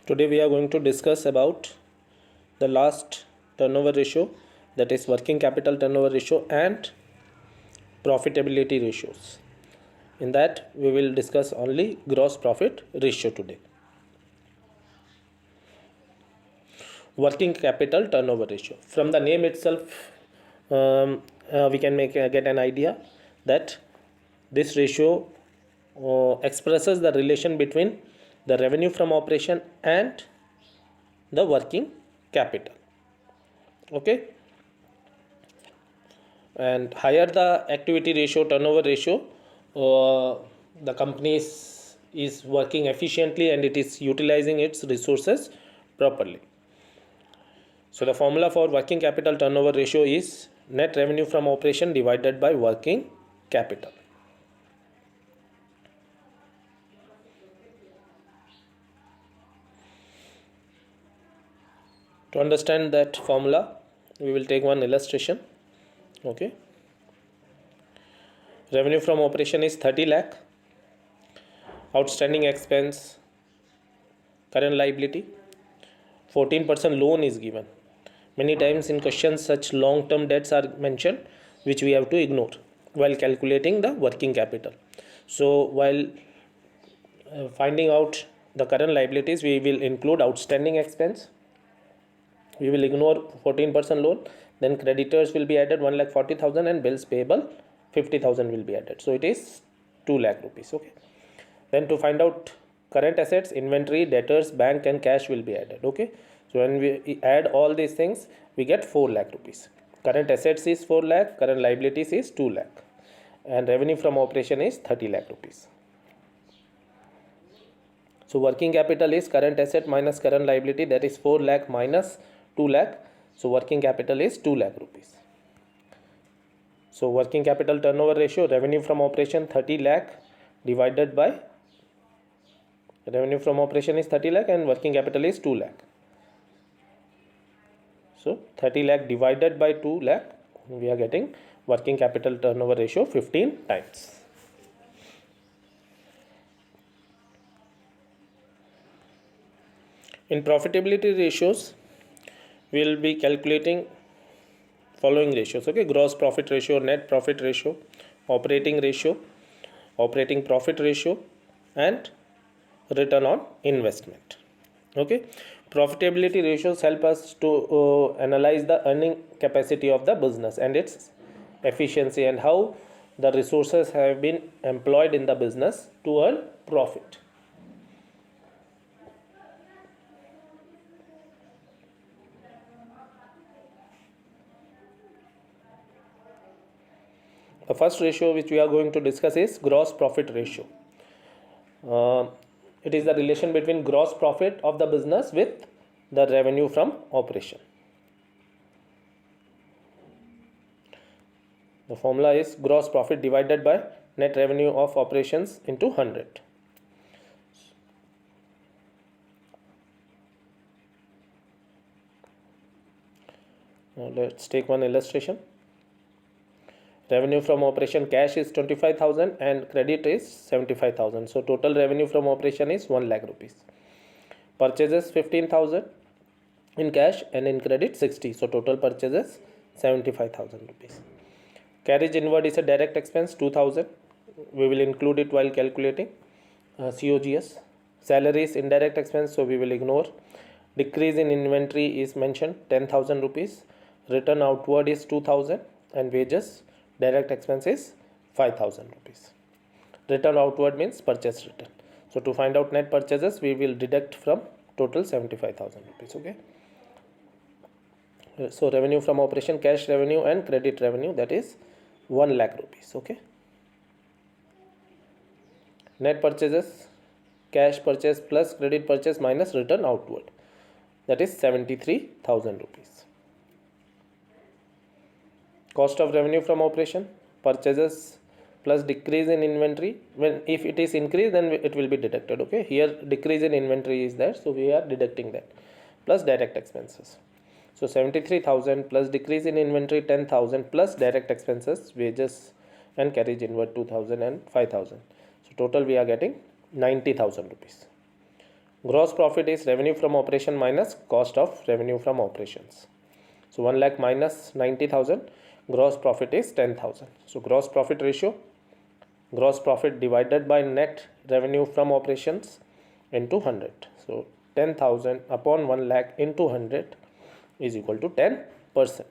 Today we are going to discuss about the last turnover ratio, that is working capital turnover ratio and profitability ratios. In that we will discuss only gross profit ratio today. Working capital turnover ratio. From the name itself, we can get an idea that this ratio expresses the relation between the revenue from operation and the working capital. Okay, and higher the activity ratio, turnover ratio, the company is working efficiently and it is utilizing its resources properly. So the formula for working capital turnover ratio is net revenue from operation divided by working capital. To understand that formula, we will take one illustration. Okay, revenue from operation is 30 lakh, outstanding expense, current liability, 14% loan is given. Many times in questions such long term debts are mentioned, which we have to ignore while calculating the working capital. So while finding out the current liabilities, we will include outstanding expense, we will ignore 14% loan, then creditors will be added 1,40,000 and bills payable 50,000 will be added, so it is 2 lakh rupees. Okay, then to find out current assets, inventory, debtors, bank and cash will be added. Okay, so when we add all these things, we get 4 lakh rupees. Current assets is 4 lakh, current liabilities is 2 lakh, and revenue from operation is 30 lakh rupees. So working capital is current asset minus current liability, that is 4 lakh minus 2 lakh. So working capital is 2 lakh rupees. So working capital turnover ratio, revenue from operation 30 lakh divided by, revenue from operation is 30 lakh and working capital is 2 lakh. So 30 lakh divided by 2 lakh, we are getting working capital turnover ratio 15 times. In profitability ratios, we will be calculating following ratios. Okay, gross profit ratio, net profit ratio, operating ratio, operating profit ratio, and return on investment. Okay, profitability ratios help us to analyze the earning capacity of the business and its efficiency and how the resources have been employed in the business to earn profit. The first ratio which we are going to discuss is gross profit ratio. It is the relation between gross profit of the business with the revenue from operation. The formula is gross profit divided by net revenue of operations into 100. Now let's take one illustration. Revenue from operation cash is 25,000 and credit is 75,000. So total revenue from operation is 1 lakh rupees. Purchases 15,000 in cash and in credit 60. So total purchases 75,000 rupees. Carriage inward is a direct expense 2,000. We will include it while calculating COGS. Salaries indirect expense, so we will ignore. Decrease in inventory is mentioned 10,000 rupees. Return outward is 2,000 and wages direct expense is 5,000 rupees. Return outward means purchase return. So to find out net purchases, we will deduct from total 75,000 rupees. Okay. So revenue from operation, cash revenue and credit revenue, that is 1 lakh rupees. Okay. Net purchases, cash purchase plus credit purchase minus return outward, that is 73,000 rupees. Cost of revenue from operation, purchases plus decrease in inventory. When if it is increased, then it will be deducted. Okay, here decrease in inventory is there, so we are deducting that, plus direct expenses. So 73,000 plus decrease in inventory 10,000 plus direct expenses, wages and carriage inward 2,000 and 5,000. So total we are getting 90,000 rupees. Gross profit is revenue from operation minus cost of revenue from operations. So 1 lakh minus 90,000, gross profit is 10,000. So gross profit ratio, gross profit divided by net revenue from operations into 100. So 10,000 upon 1 lakh into 100 is equal to 10%.